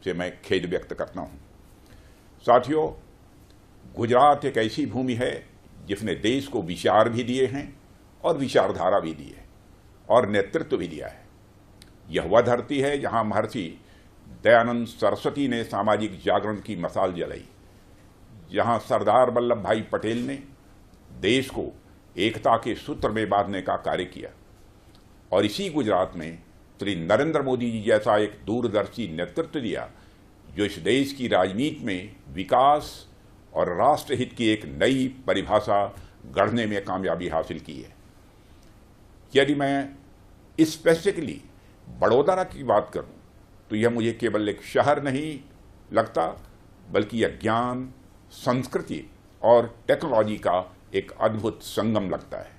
से मैं खेद व्यक्त करता हूं। साथियों, गुजरात एक ऐसी भूमि है जिसने देश को विचार भी दिए हैं और विचारधारा भी दी है और नेतृत्व भी दिया है। यह वह धरती है जहां महर्षि दयानंद सरस्वती ने सामाजिक जागरण की मशाल जलाई, जहां सरदार वल्लभ भाई पटेल ने देश को एकता के सूत्र में बांधने का कार्य किया, और इसी गुजरात में श्री नरेंद्र मोदी जी जैसा एक दूरदर्शी नेतृत्व दिया जो इस देश की राजनीति में विकास और राष्ट्रहित की एक नई परिभाषा गढ़ने में कामयाबी हासिल की है। यदि मैं स्पेसिफिकली बड़ौदा की बात करूं तो यह मुझे केवल एक शहर नहीं लगता, बल्कि यह ज्ञान, संस्कृति और टेक्नोलॉजी का एक अद्भुत संगम लगता है।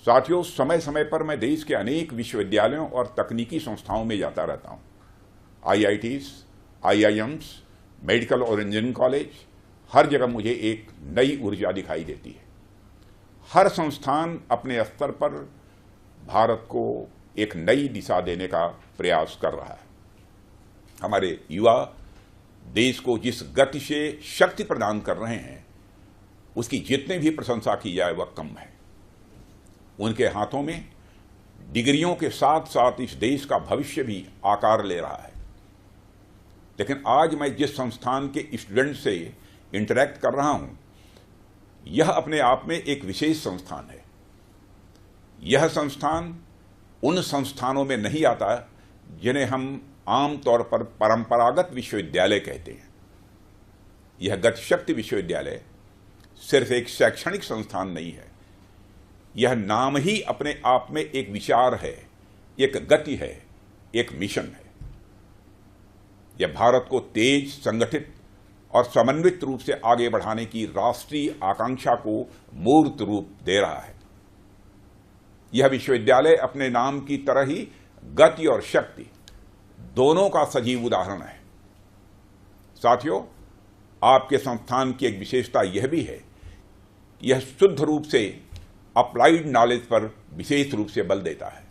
साथियों, समय समय पर मैं देश के अनेक विश्वविद्यालयों और तकनीकी संस्थाओं में जाता रहता हूं। IITs, IIMs, मेडिकल और इंजीनियरिंग कॉलेज, हर जगह मुझे एक नई ऊर्जा दिखाई देती है। हर संस्थान अपने स्तर पर भारत को एक नई दिशा देने का प्रयास कर रहा है। हमारे युवा देश को जिस गति से शक्ति प्रदान कर रहे हैं, उसकी जितनी भी प्रशंसा की जाए वह कम है। उनके हाथों में डिग्रियों के साथ साथ इस देश का भविष्य भी आकार ले रहा है। लेकिन आज मैं जिस संस्थान के स्टूडेंट से इंटरैक्ट कर रहा हूं, यह अपने आप में एक विशेष संस्थान है। यह संस्थान उन संस्थानों में नहीं आता जिन्हें हम आमतौर पर परंपरागत विश्वविद्यालय कहते हैं। यह गतिशक्ति विश्वविद्यालय सिर्फ एक शैक्षणिक संस्थान नहीं है, यह नाम ही अपने आप में एक विचार है, एक गति है, एक मिशन है। यह भारत को तेज, संगठित और समन्वित रूप से आगे बढ़ाने की राष्ट्रीय आकांक्षा को मूर्त रूप दे रहा है। यह विश्वविद्यालय अपने नाम की तरह ही गति और शक्ति दोनों का सजीव उदाहरण है। साथियों, आपके संस्थान की एक विशेषता यह भी है, यह शुद्ध रूप से अप्लाइड नॉलेज पर विशेष रूप से बल देता है।